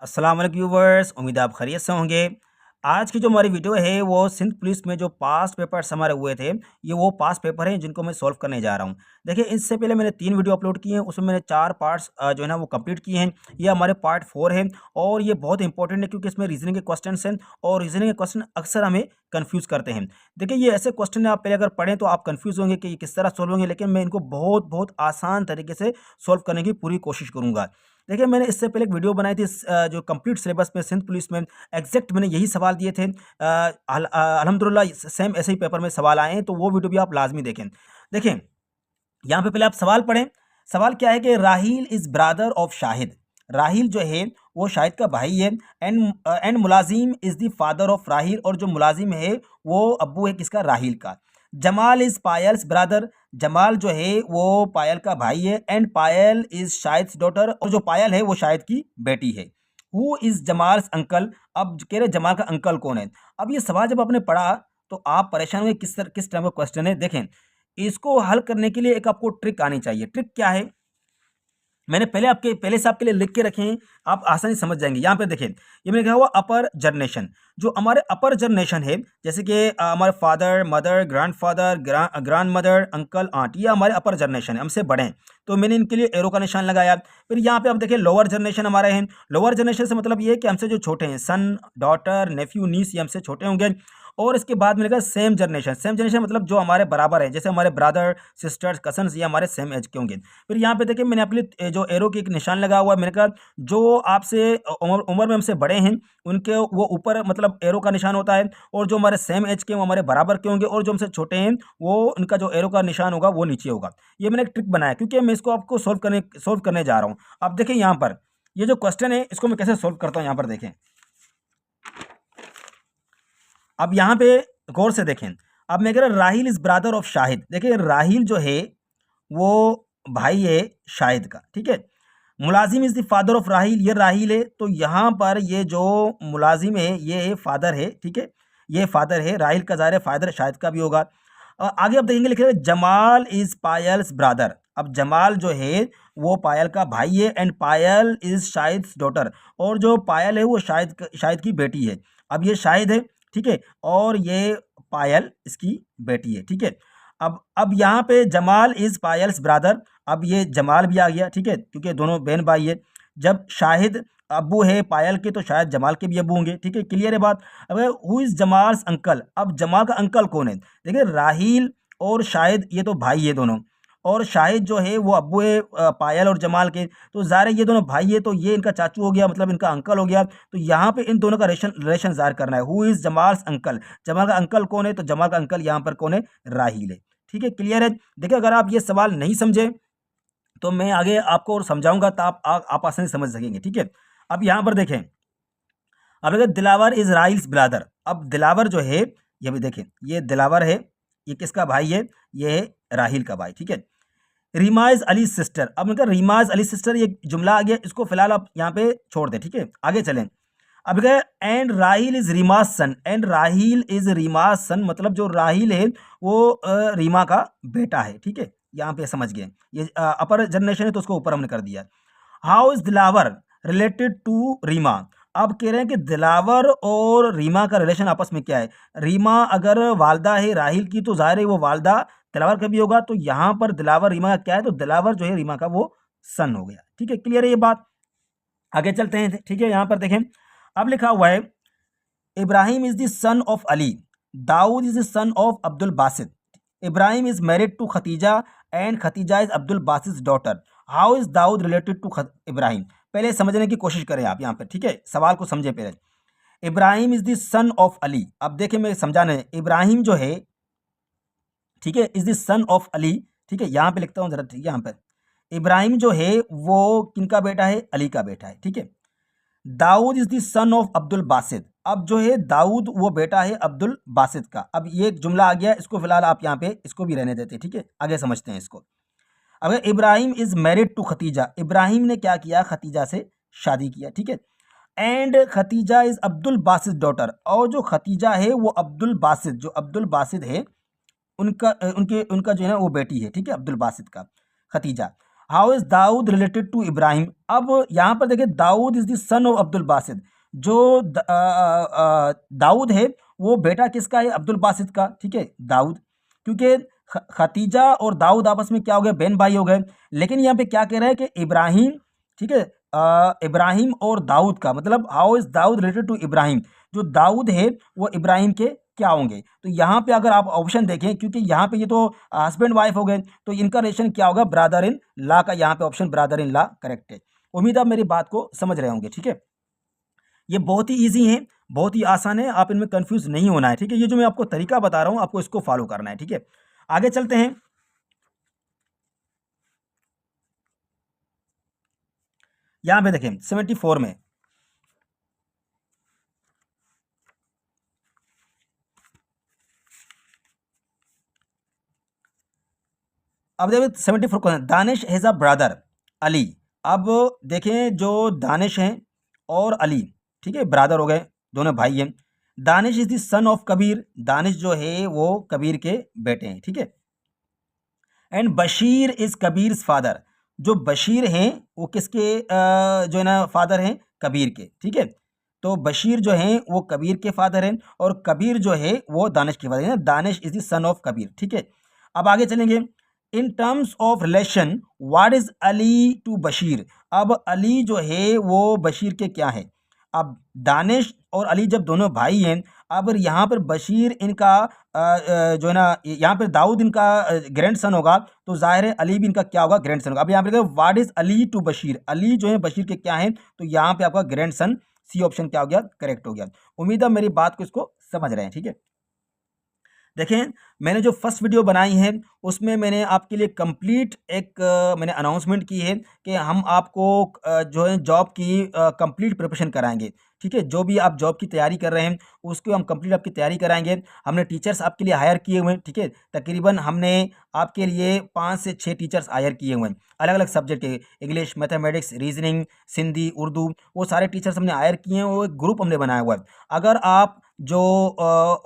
अस्सलाम वालेकुम व्यूवर्स, उम्मीद है आप खैरियत से होंगे। आज की जो हमारी वीडियो है वो सिंध पुलिस में जो पास्ट पेपर्स हमारे हुए थे, ये वो पास्ट पेपर हैं जिनको मैं सॉल्व करने जा रहा हूँ। देखिए इससे पहले मैंने 3 वीडियो अपलोड किए हैं, उसमें मैंने 4 पार्ट्स जो है ना वो कंप्लीट किए हैं। ये हमारे पार्ट 4 है और ये बहुत इंपॉर्टेंट है क्योंकि इसमें रीजनिंग के क्वेश्चंस हैं और रीजनिंग के क्वेश्चन अक्सर हमें कन्फ्यूज़ करते हैं। देखिए ये ऐसे क्वेश्चन हैं, आप पहले अगर पढ़ें तो आप कन्फ्यूज़ होंगे कि ये किस तरह सॉल्व होंगे, लेकिन मैं इनको बहुत आसान तरीके से सॉल्व करने की पूरी कोशिश करूँगा। देखिए मैंने इससे पहले एक वीडियो बनाई थी जो कंप्लीट सिलेबस में सिंध पुलिस में एग्जैक्ट मैंने यही सवाल दिए थे। अल्हम्दुलिल्लाह सेम ऐसे ही पेपर में सवाल आए हैं, तो वो वीडियो भी आप लाजमी देखें। देखें यहाँ पे पहले आप सवाल पढ़ें। सवाल क्या है कि राहील इज़ ब्रदर ऑफ शाहिद। राहील जो है वो शाहिद का भाई है। एंड मुलाजिम इज़ द फादर ऑफ राहील, और जो मुलाजिम है वो अब्बू है किसका? राहील का। Jamal is Payal's brother. जमाल जो है वो पायल का भाई है। And Payal is Shahid's daughter, और जो पायल है वो शाहिद की बेटी है। Who is Jamal's uncle. अब कह रहे जमाल का अंकल कौन है। अब ये सवाल जब आपने पढ़ा तो आप परेशान हुए किस टाइप का क्वेश्चन है। देखें इसको हल करने के लिए एक आपको ट्रिक आनी चाहिए। ट्रिक क्या है, मैंने पहले से आपके लिए लिख के रखे हैं, आप आसानी से समझ जाएंगे। यहाँ पे देखें ये मैंने कहा हुआ अपर जनरेशन। जो हमारे अपर जनरेशन है जैसे कि हमारे father mother grandfather grandmother uncle aunt, ये हमारे अपर जनरेशन है, हमसे बड़े हैं, तो मैंने इनके लिए एरो का निशान लगाया। फिर यहाँ पे आप देखें लोअर जनरेशन हमारे हैं। लोअर जनरेशन से मतलब ये है कि हमसे जो छोटे हैं, सन डॉटर नेफ्यू नीस, ये हमसे छोटे होंगे। और इसके बाद मिलेगा सेम जनरेशन। सेम जनरेशन मतलब जो हमारे बराबर है, जैसे हमारे ब्रदर सिस्टर्स कजन्स, ये हमारे सेम एज के होंगे। फिर यहाँ पे देखिए मैंने अपने लिए जो एरो की एक निशान लगा हुआ है, मैंने कहा जो आपसे उम्र में हमसे बड़े हैं उनके वो ऊपर मतलब एरो का निशान होता है, और जो हमारे सेम एज के वो हमारे बराबर के होंगे, और जो हमसे छोटे हैं वो उनका जो एरो का निशान होगा वो नीचे होगा। ये मैंने एक ट्रिक बनाया क्योंकि मैं इसको आपको सोल्व करने जा रहा हूँ। अब देखिए यहाँ पर ये जो क्वेश्चन है इसको मैं कैसे सोल्व करता हूँ, यहाँ पर देखें। अब यहाँ पे गौर से देखें। अब मैं कह रहा राहील इज ब्रदर ऑफ शाहिद। देखिए राहील जो है वो भाई है शाहिद का, ठीक है। मुलाजिम इज द फादर ऑफ राहील, ये राहील है, तो यहाँ पर ये जो मुलाजिम है ये है फादर है, ठीक है। ये फादर है, राहील का ज़ाहिर है फादर शाहिद का भी होगा। आगे आप देखेंगे लिखे जमाल इज पायल्स ब्रदर। अब जमाल जो है वो पायल का भाई है। And Payal is Shahid's daughter, और जो पायल है वो शाहिद की बेटी है। अब ये शाहिद है, ठीक है, और ये पायल इसकी बेटी है, ठीक है। अब यहाँ पे जमाल इज पायल्स ब्रदर। अब ये जमाल भी आ गया, ठीक है, क्योंकि दोनों बहन भाई है। जब शाहिद अब्बू है पायल के, तो शायद जमाल के भी अब्बू होंगे, ठीक है, क्लियर है बात। अब हु इज जमाल्स अंकल। अब जमाल का अंकल कौन है। देखिए राहील और शाहिद ये तो भाई है दोनों, और शाहिद जो है वो अब्बू है पायल और जमाल के, तो ज़ाहिर है ये दोनों भाई है, तो ये इनका चाचू हो गया, मतलब इनका अंकल हो गया। तो यहाँ पे इन दोनों का रिलेशन ज़ाहिर करना है। Who is Jamal's uncle. Jamal का अंकल कौन है, तो जमाल का अंकल यहाँ पर कौन है, राहील है, ठीक है, क्लियर है। देखिए अगर आप ये सवाल नहीं समझे तो मैं आगे आपको और समझाऊंगा, तो आप आसानी से समझ सकेंगे, ठीक है। अब यहाँ पर देखें, अब अगर दिलावर इज राइल्स ब्रदर। अब दिलावर जो है ये भी देखें, ये दिलावर है, ये किसका भाई है, ये है राहील का भाई, ठीक है। Reema is Ali sister. अब मतलब रीमा इज अली सिस्टर ये जुमला आ गया, इसको फिलहाल आप यहाँ पे छोड़ दें, ठीक है, आगे चलें। अब गए and Raheel is Reema's son. And Raheel is Reema's son मतलब जो राहील है वो रीमा का बेटा है, ठीक है, यहाँ पे समझ गए। ये अपर जनरेशन है तो उसको ऊपर हमने कर दिया। How is Dilawar related to Reema. अब कह रहे हैं कि दिलावर और रीमा का रिलेशन आपस में क्या है। रीमा अगर वालदा है राहील की, तो जाहिर है वो वालदा दिलावर का भी होगा, तो यहाँ पर दिलावर रीमा का क्या है, तो दिलावर जो है रीमा का वो सन हो गया, ठीक है, क्लियर है ये बात। आगे चलते हैं, ठीक है। यहाँ पर देखें अब लिखा हुआ है Ibrahim is the son of Ali, Dawood is the son of Abdul Basit, Ibrahim is married to Khatija and Khatija is Abdul Basit daughter. How is Dawood related to Ibrahim. पहले समझने की कोशिश करें आप यहाँ पर, ठीक है, सवाल को समझे पहले। Ibrahim is the son of Ali. अब देखें मैं समझाने, इब्राहिम जो है, ठीक है, is the son of Ali, ठीक है, यहाँ पे लिखता हूँ जरा, ठीक है, यहाँ पर इब्राहिम जो है वो किनका बेटा है, अली का बेटा है, ठीक है। Dawood is the son of Abdul Basit. अब जो है दाऊद वो बेटा है अब्दुल बासित का। अब ये एक जुमला आ गया, इसको फिलहाल आप यहाँ पे इसको भी रहने देते, ठीक है, आगे समझते हैं इसको। अगर Ibrahim is married to Khatija, Ibrahim ने क्या किया, खतीजा से शादी किया, ठीक है। And Khatija is Abdul Basit daughter, और जो खतीजा है वो अब्दुल बासित, जो अब्दुल बासित है उनका उनका जो है ना वो बेटी है, ठीक है, अब्दुल बासित का, Khatija. How is Dawood related to Ibrahim. अब यहाँ पर देखिए Dawood is the son of Abdul Basit. जो दाऊद है वो बेटा किसका है, अब्दुल बासित का, ठीक है, दाऊद। क्योंकि खतीजा और दाऊद आपस में क्या हो गए, बहन भाई हो गए। लेकिन यहाँ पे क्या कह रहा है कि इब्राहिम, ठीक है, इब्राहिम और दाऊद का मतलब how is Dawood related to Ibrahim, जो दाऊद है वो इब्राहिम के क्या होंगे। तो यहाँ पे अगर आप ऑप्शन देखें, क्योंकि यहाँ पे ये तो हस्बैंड वाइफ हो गए, तो इनका रिलेशन क्या होगा, ब्रदर इन लॉ का। यहाँ पे option brother in law correct है। उम्मीद आप मेरी बात को समझ रहे होंगे, ठीक है। ये बहुत ही ईजी है, बहुत ही आसान है, आप इनमें कंफ्यूज नहीं होना है, ठीक है। ये जो मैं आपको तरीका बता रहा हूँ आपको इसको फॉलो करना है, ठीक है। आगे चलते हैं। यहाँ पे देखें 74 में, अब देखिए 74 को, Danish has a brother Ali. अब देखें जो दानिश हैं और अली, ठीक है, ब्रदर हो गए, दोनों भाई हैं। Danish is the son of Kabir, Danish जो है वो कबीर के बेटे हैं, ठीक है। And Bashir is Kabir father, जो बशीर हैं वो किसके जो है ना फादर हैं, कबीर के, ठीक है। तो बशीर जो हैं वो कबीर के फादर हैं और कबीर जो है वो दानिश के फादर हैं। Danish is the son of Kabir, ठीक है। अब आगे चलेंगे। In terms of relation what is Ali to Bashir. अब अली जो है वो बशीर के क्या है। अब दानिश और अली जब दोनों भाई हैं, अब यहाँ पर बशीर इनका जो है ना, यहाँ पर दाऊद इनका ग्रैंड सन होगा, तो जाहिर है अली भी इनका क्या होगा, ग्रैंड सन होगा। अब यहाँ पर what is Ali to Bashir, Ali जो है बशीर के क्या है, तो यहाँ पे आपका ग्रैंड सन, सी ऑप्शन क्या हो गया, करेक्ट हो गया। उम्मीद है मेरी बात को इसको समझ रहे हैं, ठीक है। देखें मैंने जो फर्स्ट वीडियो बनाई है उसमें मैंने आपके लिए कंप्लीट एक मैंने अनाउंसमेंट की है कि हम आपको जो है जॉब की कंप्लीट प्रिपरेशन कराएंगे, ठीक है। जो भी आप जॉब की तैयारी कर रहे हैं उसको हम कंप्लीट आपकी तैयारी कराएंगे। हमने टीचर्स आपके लिए हायर किए हुए हैं, ठीक है। तकरीबन हमने आपके लिए 5 से 6 टीचर्स हायर किए हुए हैं अलग अलग सब्जेक्ट के, English, mathematics, reasoning, Sindhi, Urdu, वो सारे टीचर्स हमने हायर किए हैं। वो एक ग्रुप हमने बनाया हुआ है। अगर आप जो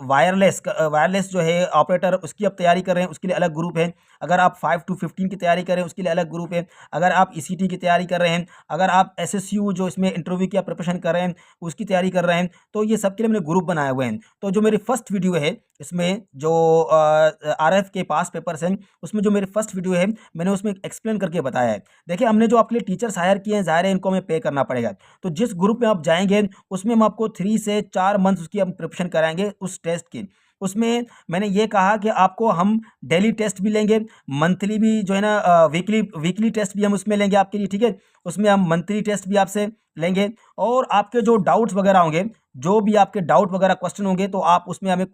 वायरलेस जो है ऑपरेटर उसकी आप तैयारी कर रहे हैं उसके लिए अलग ग्रुप है। अगर आप 5 to 15 की तैयारी कर रहे हैं उसके लिए अलग ग्रुप है। अगर आप ईसीटी की तैयारी कर रहे हैं, अगर आप एसएसयू जो इसमें इंटरव्यू की आप प्रिपरेशन कर रहे हैं उसकी तैयारी कर रहे हैं, तो ये सब के लिए मैंने ग्रुप बनाए हुए हैं। तो जो मेरी फर्स्ट वीडियो है इसमें जो आरएफ के पास पेपर्स हैं उसमें जो मेरी फर्स्ट वीडियो है मैंने उसमें एक्सप्लेन करके बताया है। देखिए हमने जो आपके लिए टीचर्स हायर किए हैं ज़ाहिर है इनको हमें पे करना पड़ेगा। तो जिस ग्रुप में आप जाएंगे उसमें हम आपको 3 से 4 मंथ उसकी हम प्रिपरेशन कराएंगे उस टेस्ट की। उसमें मैंने ये कहा कि आपको हम डेली टेस्ट भी लेंगे, मंथली भी जो है ना वीकली वीकली टेस्ट भी हम उसमें लेंगे आपके लिए, ठीक है। उसमें हम मंथली टेस्ट भी आपसे लेंगे और आपके जो डाउट्स वगैरह होंगे, जो भी आपके डाउट वगैरह क्वेश्चन होंगे तो आप उसमें हमें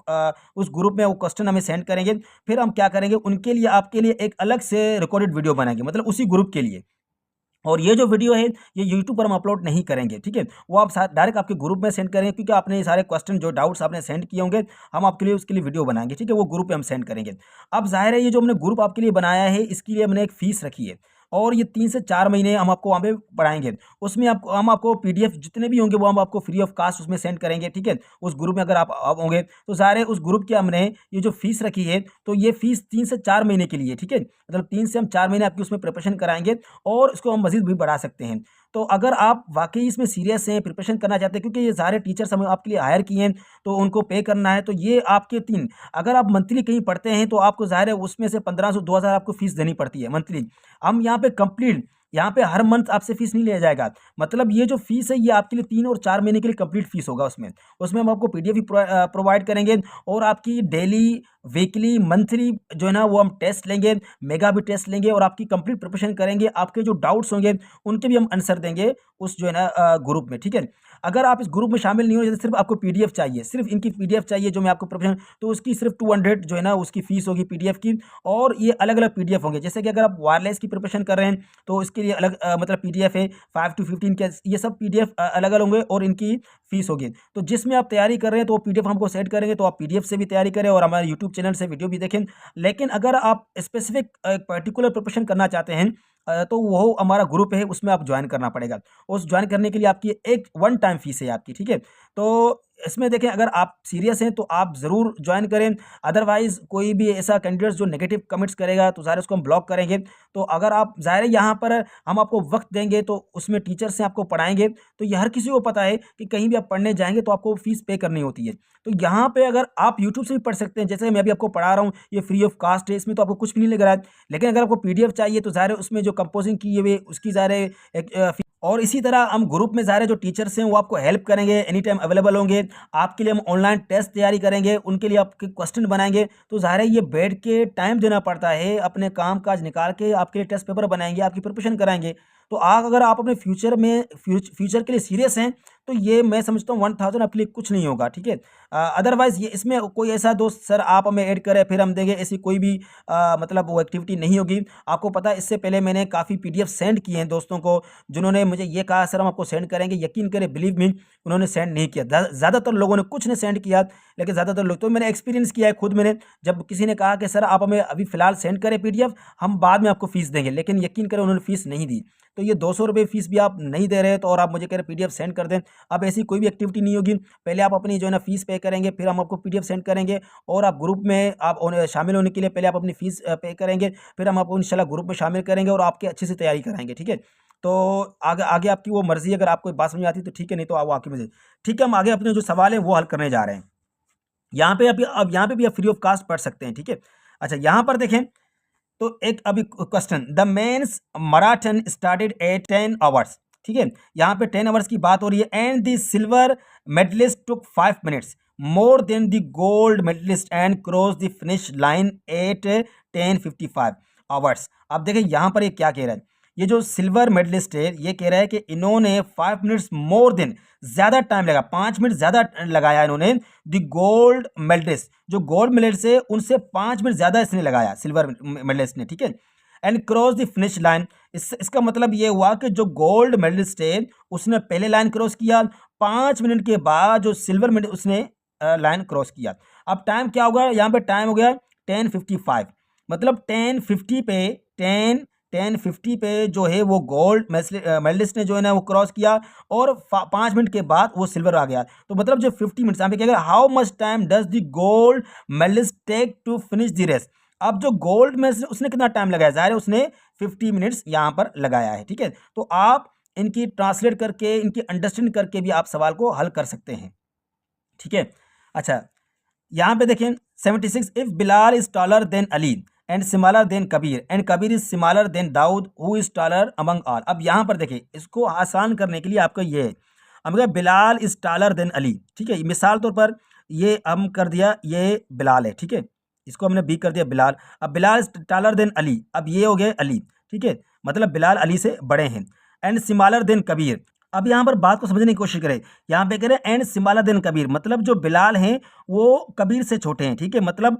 उस ग्रुप में वो क्वेश्चन हमें सेंड करेंगे। फिर हम क्या करेंगे उनके लिए आपके लिए एक अलग से रिकॉर्डेड वीडियो बनाएंगे, मतलब उसी ग्रुप के लिए। और ये जो वीडियो है ये यूट्यूब पर हम अपलोड नहीं करेंगे, ठीक है। वो आप डायरेक्ट आपके ग्रुप में सेंड करेंगे, क्योंकि आपने ये सारे क्वेश्चन जो डाउट्स आपने सेंड किए होंगे हम आपके लिए उसके लिए वीडियो बनाएंगे, ठीक है। वो ग्रुप पे हम सेंड करेंगे। अब जाहिर है ये जो हमने ग्रुप आपके लिए बनाया है इसके लिए हमने एक फ़ीस रखी है और ये 3 से 4 महीने हम आपको वहाँ पे पढ़ाएंगे। उसमें आपको हम आपको पीडीएफ जितने भी होंगे वो हम आपको फ्री ऑफ कास्ट उसमें सेंड करेंगे, ठीक है। उस ग्रुप में अगर आप होंगे तो ज़ाहिर है उस ग्रुप की हमने ये जो फ़ीस रखी है तो ये फ़ीस 3 से 4 महीने के लिए, ठीक है। मतलब 3 से हम 4 महीने आपकी उसमें प्रिपरेशन कराएंगे और इसको हम मज़ीद भी बढ़ा सकते हैं। तो अगर आप वाक़ई इसमें सीरियस हैं, प्रिपरेशन करना चाहते हैं, क्योंकि ये सारे टीचर्स हम आपके लिए हायर किए हैं तो उनको पे करना है, तो ये आपके 3, अगर आप मंथली कहीं पढ़ते हैं तो आपको ज़ाहिर है उसमें से 1500 2000 आपको फ़ीस देनी पड़ती है मंथली। हम यहाँ पे कंप्लीट, यहाँ पे हर मंथ आपसे फ़ीस नहीं लिया जाएगा। मतलब ये जो फ़ीस है ये आपके लिए 3 और 4 महीने के लिए कंप्लीट फ़ीस होगा उसमें। उसमें हम आपको पीडीएफ भी प्रोवाइड करेंगे और आपकी डेली, वीकली, मंथली जो है ना वो हम टेस्ट लेंगे, मेगा भी टेस्ट लेंगे और आपकी कंप्लीट प्रिपरेशन करेंगे। आपके जो डाउट्स होंगे उनके भी हम आंसर देंगे उस जो है ना ग्रुप में, ठीक है। अगर आप इस ग्रुप में शामिल नहीं हो, जैसे सिर्फ आपको पीडीएफ चाहिए, सिर्फ इनकी पीडीएफ चाहिए जो मैं आपको प्रिपरेशन, तो उसकी सिर्फ 200 जो है ना उसकी फ़ीस होगी पीडीएफ की। और ये अलग-अलग पीडीएफ होंगे, जैसे कि अगर आप वायरलेस की प्रिपरेशन कर रहे हैं तो इसके लिए अलग मतलब पीडीएफ है 5 to 15 के, ये सब पीडीएफ अलग-अलग होंगे और इनकी फ़ीस होगी। तो जिसमें आप तैयारी कर रहे हैं तो वो पीडीएफ हमको सेंड करेंगे तो आप पीडीएफ से भी तैयारी करें और हमारे यूट्यूब चैनल से वीडियो भी देखें। लेकिन अगर आप स्पेसिफिक पर्टिकुलर प्रिपरेशन करना चाहते हैं तो वो हमारा ग्रुप है उसमें आप ज्वाइन करना पड़ेगा। उस ज्वाइन करने के लिए आपकी एक वन टाइम फ़ीस है आपकी, ठीक है। तो इसमें देखें, अगर आप सीरियस हैं तो आप ज़रूर ज्वाइन करें, अदरवाइज़ कोई भी ऐसा कैंडिडेट जो नेगेटिव कमेंट्स करेगा तो ज़ाहिर है उसको हम ब्लॉक करेंगे। तो अगर आप ज़ाहिर है यहाँ पर हम आपको वक़्त देंगे तो उसमें टीचर से आपको पढ़ाएँगे, तो ये हर किसी को पता है कि कहीं भी आप पढ़ने जाएँगे तो आपको फ़ीस पे करनी होती है। तो यहाँ पे अगर आप यूट्यूब से भी पढ़ सकते हैं, जैसे मैं अभी आपको पढ़ा रहा हूँ, ये फ्री ऑफ कॉस्ट है, इसमें तो आपको कुछ भी नहीं लग रहा है। लेकिन अगर आपको पीडीएफ चाहिए तो ज़ाहिर है उसमें जो कंपोज़िंग की हुई है उसकी ज़ाहिर है एक और इसी तरह हम ग्रुप में ज़ाहिर है जो टीचर्स हैं वो आपको हेल्प करेंगे, एनी टाइम अवेलेबल होंगे। आपके लिए हम ऑनलाइन टेस्ट तैयारी करेंगे, उनके लिए आपके क्वेश्चन बनाएँगे। तो ज़ाहिर है ये बैठ के टाइम देना पड़ता है, अपने काम-काज निकाल के आपके लिए टेस्ट पेपर बनाएँगे, आपकी प्रिपरेशन कराएँगे। तो अगर आप अपने फ्यूचर में फ्यूचर के लिए सीरियस हैं, तो ये मैं समझता हूँ 1000 आपके लिए कुछ नहीं होगा, ठीक है? अदरवाइज़ ये इसमें कोई ऐसा दोस्त सर आप हमें ऐड करें फिर हम देंगे, ऐसी कोई भी मतलब वो एक्टिविटी नहीं होगी। आपको पता है इससे पहले मैंने काफ़ी पीडीएफ सेंड किए हैं दोस्तों को, जिन्होंने मुझे ये कहा सर हम आपको सेंड करेंगे, यकीन करें बिलीव मी उन्होंने सेंड नहीं किया। ज़्यादातर लोगों ने कुछ ने सेंड किया, लेकिन ज़्यादातर लोग तो मैंने एक्सपीरियंस किया है खुद मैंने, जब किसी ने कहा कि सर आप हमें अभी फ़िलहाल सेंड करें पीडीएफ, हम बाद में आपको फ़ीस देंगे, लेकिन यकीन करें उन्होंने फ़ीस नहीं दी। तो ये 200 रुपये फ़ीस भी आप नहीं दे रहे तो और आप मुझे कह रहे पीडीएफ सेंड कर दें। अब ऐसी कोई भी एक्टिविटी नहीं होगी, पहले आप अपनी जो है ना फ़ीस पे करेंगे, फिर हम आपको पीडीएफ सेंड करेंगे और आप ग्रुप में आप शामिल होने के लिए पहले आप अपनी फ़ीस पे करेंगे, फिर हम आपको इंशाल्लाह ग्रुप में शामिल करेंगे और आपकी अच्छे से तैयारी कराएँगे, ठीक है? तो आगे आगे आपकी वो मर्ज़ी है, अगर आपको बात समझ में आती है तो ठीक है, नहीं तो आप वाक़ई में ठीक है, हम आगे अपने जो सवाल है वो हल करने जा रहे हैं। यहाँ पे अभी अब यहाँ पे भी आप फ्री ऑफ कॉस्ट पढ़ सकते हैं, ठीक है? अच्छा, यहाँ पर देखें तो एक अभी question, the men's marathon started at 10 hours, ठीक है? यहाँ पे 10 आवर्स की बात हो रही है and the silver medalist took 5 minutes more than the gold medalist and cross the finish line at 10:55 hours. अब देखिए यहाँ पर ये क्या कह रहा है, ये जो सिल्वर मेडलिस्ट है ये कह रहा है कि इन्होंने 5 मिनट्स मोर देन, ज़्यादा टाइम लगा, 5 मिनट ज़्यादा लगाया इन्होंने द गोल्ड मेडलिस्ट, जो गोल्ड मेडलिस्ट है उनसे 5 मिनट ज़्यादा इसने लगाया सिल्वर मेडलिस्ट ने, ठीक है? And cross the finish line, इसका मतलब ये हुआ कि जो गोल्ड मेडलिस्ट है उसने पहले लाइन क्रॉस किया, 5 मिनट के बाद जो सिल्वर मेडल उसने लाइन क्रॉस किया। अब टाइम क्या होगा, यहाँ पे टाइम हो गया 10:55, मतलब 10:50 पे 10:50 पे जो है वो गोल्ड मेडलिस्ट ने जो है ना वो क्रॉस किया और 5 मिनट के बाद वो सिल्वर आ गया। तो मतलब जो 50 मिनट्स यहाँ पे क्या है, how much time does the gold medalist take to finish the race. अब जो गोल्ड में उसने कितना टाइम लगाया, ज़ाहिर है उसने 50 मिनट्स यहाँ पर लगाया है, ठीक है? तो आप इनकी ट्रांसलेट करके, इनकी अंडरस्टैंड करके भी आप सवाल को हल कर सकते हैं, ठीक है? अच्छा, यहाँ पे देखें 76, if Bilal is taller than Ali and smaller than Kabir and Kabir is smaller than Dawood, who is taller among all. अब यहाँ पर देखिए, इसको आसान करने के लिए आपका ये है, हम कहा Bilal is taller than Ali, ठीक है? मिसाल तौर पर ये हम कर दिया, ये बिलाल है, ठीक है? इसको हमने बी कर दिया बिलाल। अब Bilal is taller than Ali, अब ये हो गए अली, ठीक है? मतलब बिलाल अली से बड़े हैं। एंड स्मॉलर देन कबीर, अब यहाँ पर बात को समझने की कोशिश करें, यहाँ पे कह रहे हैं एंड स्मॉलर देन कबीर, मतलब जो बिलाल हैं वो कबीर से छोटे हैं, ठीक है? मतलब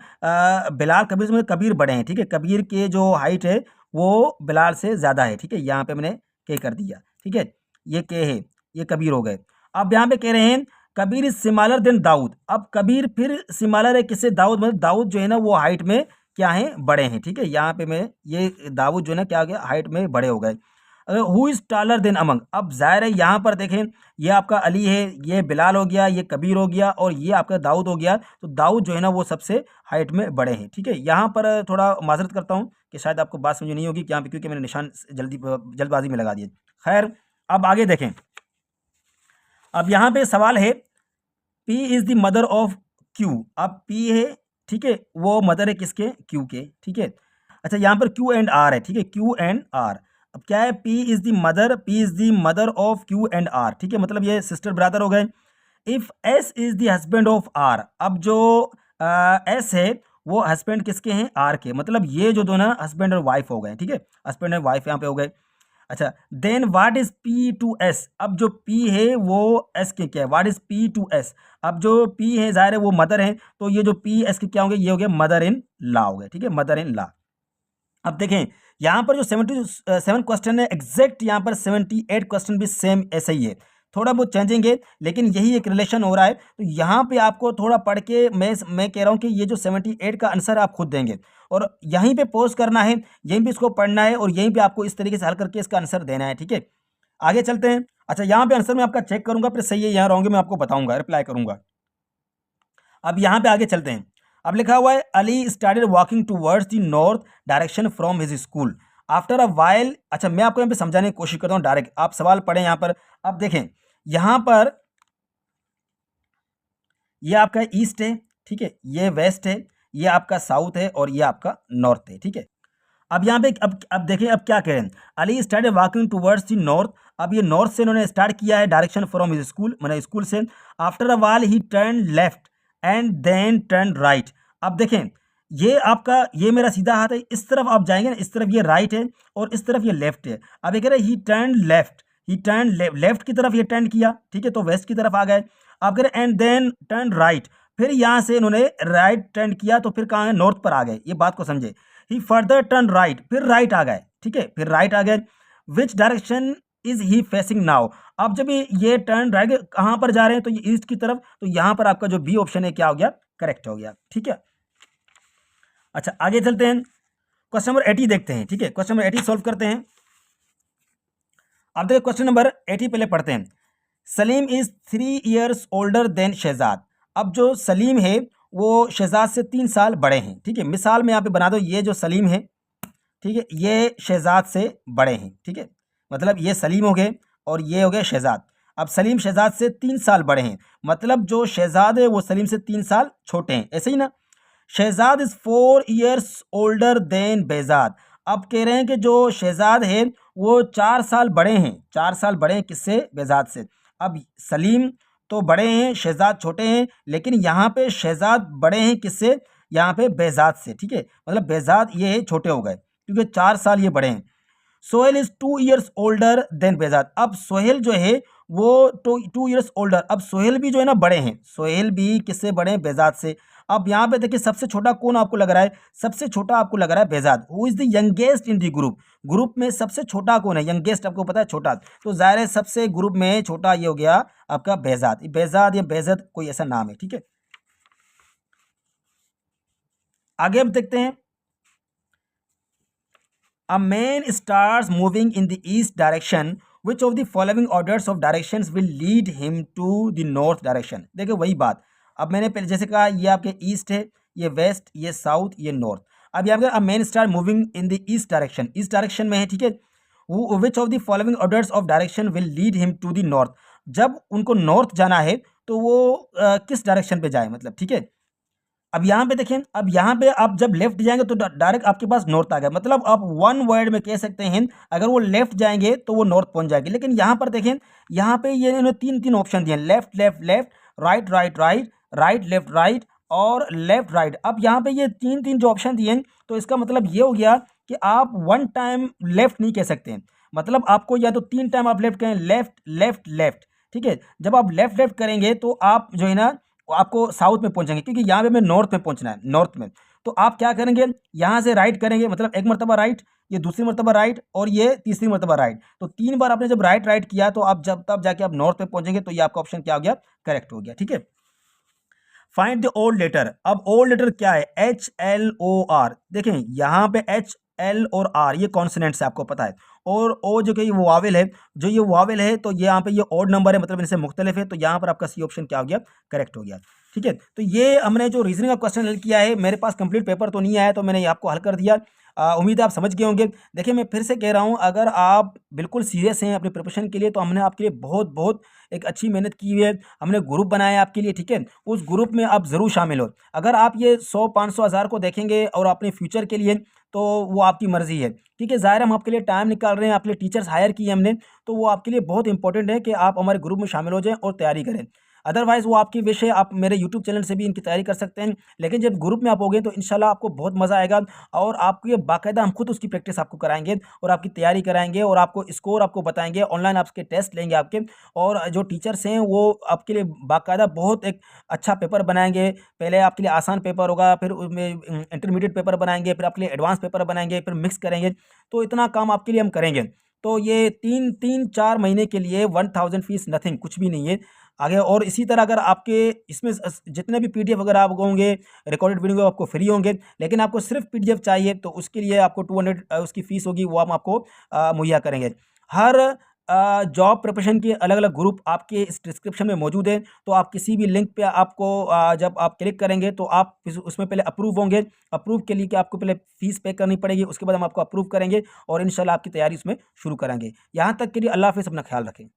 बिलाल कबीर से मतलब कबीर बड़े हैं, ठीक है? कबीर के जो हाइट है वो बिलाल से ज़्यादा है, ठीक है? यहाँ पे मैंने के कर दिया, ठीक है? ये के है, ये कबीर हो गए। अब यहाँ पे कह रहे हैं Kabir is smaller than Dawood, अब कबीर फिर स्मॉलर है किससे, दाऊद, मतलब दाऊद जो है ना वो हाइट में क्या है, बड़े हैं, ठीक है? यहाँ पे मैं ये दाऊद जो है ना क्या हो गया, हाइट में बड़े हो गए। Who is taller than among, अब ज़ाहिर है यहाँ पर देखें ये आपका अली है, ये बिलाल हो गया, ये कबीर हो गया और ये आपका दाऊद हो गया। तो दाऊद जो है ना वो सबसे हाइट में बड़े हैं, ठीक है? यहाँ पर थोड़ा माज़रत करता हूँ कि शायद आपको बात समझ नहीं होगी कि यहाँ पे, क्योंकि मैंने निशान जल्दबाजी में लगा दिए। खैर, अब आगे देखें, अब यहाँ पे सवाल है P is the mother of Q. अब पी है, ठीक है, वो मदर है किसके, क्यू के, ठीक है? अच्छा, यहाँ पर क्यू एंड आर है, ठीक है? क्यू एंड आर, अब क्या है, P is the mother, P is the mother of Q and R, ठीक है? मतलब ये सिस्टर ब्रदर हो गए। If S is the husband of R, अब जो एस है वो हस्बैंड किसके हैं, आर के, मतलब ये जो दोनों हस्बैंड और वाइफ हो गए, ठीक है? हस्बैंड और वाइफ यहाँ पे हो गए। अच्छा, then what is P to S, अब जो पी है वो एस के क्या है, what is P to S, अब जो पी है ज़ाहिर है वो मदर है, तो ये जो पी एस के क्या होंगे, ये हो गए मदर इन लॉ हो गए, ठीक है? Mother in law. अब देखें यहाँ पर जो 77 क्वेश्चन है एग्जैक्ट यहाँ पर 78 क्वेश्चन भी सेम ऐसे ही है, थोड़ा बहुत चेंजिंग है लेकिन यही एक रिलेशन हो रहा है। तो यहाँ पे आपको थोड़ा पढ़ के मैं कह रहा हूँ कि ये जो 78 का आंसर आप खुद देंगे और यहीं पे पोस्ट करना है, यहीं पे इसको पढ़ना है और यहीं पे आपको इस तरीके से हल करके इसका आंसर देना है, ठीक है? आगे चलते हैं। अच्छा, यहाँ पे आंसर मैं आपका चेक करूंगा, फिर सही है यहाँ रॉन्ग है मैं आपको बताऊंगा, रिप्लाई करूंगा। अब यहाँ पे आगे चलते हैं। अब लिखा हुआ है Ali started walking towards the north direction from his school after a while. अच्छा, मैं आपको यहाँ पे समझाने की कोशिश करता हूँ डायरेक्ट, आप सवाल पढ़ें यहाँ पर। अब देखें यहाँ पर ये आपका ईस्ट है, ठीक है, ये वेस्ट है, ये आपका साउथ है और ये आपका नॉर्थ है, ठीक है। अब यहाँ पे अब देखें अब क्या कह रहे हैं, Ali started walking towards the north. अब ये नॉर्थ से इन्होंने स्टार्ट किया है डायरेक्शन फ्रॉम हिज स्कूल, मैंने स्कूल से। After a while he turn left and then turn right. अब देखें ये आपका, ये मेरा सीधा हाथ है, इस तरफ आप जाएंगे ना, इस तरफ ये राइट है और इस तरफ ये लेफ्ट है। अब ये कह रहे ही टर्न लेफ्ट, ही टर्न लेफ्ट की तरफ ये टर्न किया, ठीक है, तो वेस्ट की तरफ आ गए। आप कह रहे एंड देन टर्न राइट, फिर यहाँ से इन्होंने राइट टर्न किया तो फिर कहाँ है, नॉर्थ पर आ गए। ये बात को समझे, ही फर्दर टर्न राइट, फिर राइट आ गए, ठीक है, फिर राइट आ गए। Which direction is he facing now. अब जब ये टर्न राइट कहाँ पर जा रहे हैं, तो ये ईस्ट की तरफ, तो यहाँ पर आपका जो बी ऑप्शन है क्या हो गया, करेक्ट हो गया, ठीक है। अच्छा, आगे चलते हैं, क्वेश्चन नंबर 80 देखते हैं, ठीक है, क्वेश्चन नंबर 80 सॉल्व करते हैं। अब देखिए क्वेश्चन नंबर 80 पहले पढ़ते हैं। Saleem is 3 years older than Shahzad. अब जो सलीम है वो शहजाद से 3 साल बड़े हैं, ठीक है। मिसाल में यहाँ पे बना दो, ये जो सलीम है, ठीक है, ये शहजाद से बड़े हैं, ठीक है, मतलब ये सलीम हो गए और ये हो गए शहजाद। अब सलीम शहजाद से 3 साल बड़े हैं, मतलब जो शहजाद है वो सलीम से 3 साल छोटे हैं, ऐसे ही ना। Shahzad is 4 years older than Behzad. अब कह रहे हैं कि जो शहजाद है वो 4 साल बड़े हैं, 4 साल बड़े हैं किससे, बेजाद से। अब सलीम तो बड़े हैं, शहजाद छोटे हैं, लेकिन यहाँ पे शहजाद बड़े हैं किससे, यहाँ पे बेजाद से, ठीक है, मतलब बेजाद ये छोटे हो गए क्योंकि 4 साल ये बड़े हैं। Sohail is 2 years older than Behzad. अब सोहेल जो है वो 2 ईयर्स ओल्डर, अब सोहेल भी जो है ना बड़े हैं, सोहेल भी किससे बड़े हैं, बेजाद से। अब यहाँ पे देखिए सबसे छोटा कौन आपको लग रहा है, सबसे छोटा आपको लग रहा है Behzad. Who is the youngest in the group, group में सबसे छोटा कौन है, यंगेस्ट आपको पता है छोटा, तो जाहिर है सबसे ग्रुप में छोटा ये हो गया आपका बेजाद। बेजाद या बेजद कोई ऐसा नाम है, ठीक है। आगे अब देखते हैं। A man starts moving in the east direction. Which of the following orders of directions will lead him to the north direction? देखिए वही बात, अब मैंने पहले जैसे कहा ये आपके ईस्ट है, ये वेस्ट, ये साउथ, ये नॉर्थ। अब यहाँ पे a man start moving in the east direction, east direction में है, ठीक है। Which of the following orders of direction will lead him to the north. जब उनको नॉर्थ जाना है तो वो किस डायरेक्शन पे जाए, मतलब, ठीक है। अब यहाँ पे देखें, अब यहाँ पे आप जब लेफ्ट जाएंगे तो डायरेक्ट आपके पास नॉर्थ आ गया, मतलब आप वन वर्ड में कह सकते हैं अगर वो लेफ्ट जाएंगे तो वो नॉर्थ पहुंच जाएगी। लेकिन यहाँ पर देखें, यहाँ पे ये इन्होंने 3 ऑप्शन दिए, left left left, right right right, right left right और लेफ्ट राइट। अब यहाँ पे ये 3 जो ऑप्शन दिए तो इसका मतलब ये हो गया कि आप वन टाइम लेफ्ट नहीं कह सकते, मतलब आपको या तो 3 टाइम आप लेफ्ट कहें, लेफ्ट लेफ्ट लेफ्ट, ठीक है। जब आप लेफ्ट लेफ्ट करेंगे तो आप जो है ना आपको साउथ में पहुंचेंगे, क्योंकि यहाँ पे हमें नॉर्थ में पहुंचना है, नॉर्थ में। तो आप क्या करेंगे, यहाँ से राइट करेंगे, मतलब एक मरतबा राइट, ये दूसरी मरतबा राइट और ये तीसरी मरतबा राइट। तो 3 बार आपने जब राइट राइट किया तो आप जब तब जाके आप नॉर्थ में पहुंचेंगे, तो ये आपका ऑप्शन क्या हो गया, करेक्ट हो गया, ठीक है। Find the old letter. अब ओल्ड लेटर क्या है, HLOR। देखें यहाँ पे HL और R ये कॉन्सोनेंट्स है, आपको पता है, और ओ जो कि ये वावेल है, जो ये वावेल है तो ये यहाँ पे ये ऑड नंबर है, मतलब इनसे मुख्तलिफ है, तो यहाँ पर आपका सी ऑप्शन क्या हो गया, करेक्ट हो गया, ठीक है। तो ये हमने जो रीजनिंग का क्वेश्चन हल किया है, मेरे पास कंप्लीट पेपर तो नहीं आया तो मैंने ये आपको हल कर दिया। उम्मीद है आप समझ गए होंगे। देखिए मैं फिर से कह रहा हूँ, अगर आप बिल्कुल सीरियस हैं अपने प्रिपरेशन के लिए तो हमने आपके लिए बहुत बहुत एक अच्छी मेहनत की हुई है, हमने ग्रुप बनाया आपके लिए, ठीक है। उस ग्रुप में आप ज़रूर शामिल हो। अगर आप ये 100 500 हज़ार को देखेंगे और अपने फ्यूचर के लिए तो वो आपकी मर्ज़ी है, ठीक है। ज़ाहिर हम आपके लिए टाइम निकाल रहे हैं, आपके लिए टीचर्स हायर किए हमने, तो वो आपके लिए बहुत इंपॉर्टेंट है कि आप हमारे ग्रुप में शामिल हो जाएं और तैयारी करें। अदरवाइज़ वो आपकी विश है, आप मेरे यूट्यूब चैनल से भी इनकी तैयारी कर सकते हैं, लेकिन जब ग्रुप में आप होंगे तो इंशाल्लाह आपको बहुत मज़ा आएगा और आपको ये बाकायदा हम खुद उसकी प्रैक्टिस आपको कराएंगे और आपकी तैयारी कराएंगे और आपको स्कोर आपको बताएंगे, ऑनलाइन आपके टेस्ट लेंगे आपके, और जो टीचर्स हैं वो आपके लिए बाकायदा बहुत एक अच्छा पेपर बनाएंगे। पहले आपके लिए आसान पेपर होगा, फिर उसमें इंटरमीडिएट पेपर बनाएंगे, फिर आपके लिए एडवांस पेपर बनाएंगे, फिर मिक्स करेंगे, तो इतना काम आपके लिए हम करेंगे। तो ये 3-4 महीने के लिए 1000 फीस नथिंग, कुछ भी नहीं है आगे। और इसी तरह अगर आपके इसमें जितने भी PDF वगैरह आप होंगे, रिकॉर्डेड वीडियो आपको फ्री होंगे, लेकिन आपको सिर्फ PDF चाहिए तो उसके लिए आपको 200 उसकी फ़ीस होगी, वो हम आपको मुहैया करेंगे। हर जॉब प्रिपरेशन के अलग-अलग ग्रुप आपके इस डिस्क्रिप्शन में मौजूद हैं। तो आप किसी भी लिंक पे आपको जब आप क्लिक करेंगे तो आप उसमें पहले अप्रूव होंगे। अप्रूव के लिए कि आपको पहले फ़ीस पे करनी पड़ेगी, उसके बाद हम आपको अप्रूव करेंगे और इंशाल्लाह आपकी तैयारी उसमें शुरू करेंगे। यहाँ तक के लिए अल्लाह हाफ़िज़, अपना ख़्याल रखें।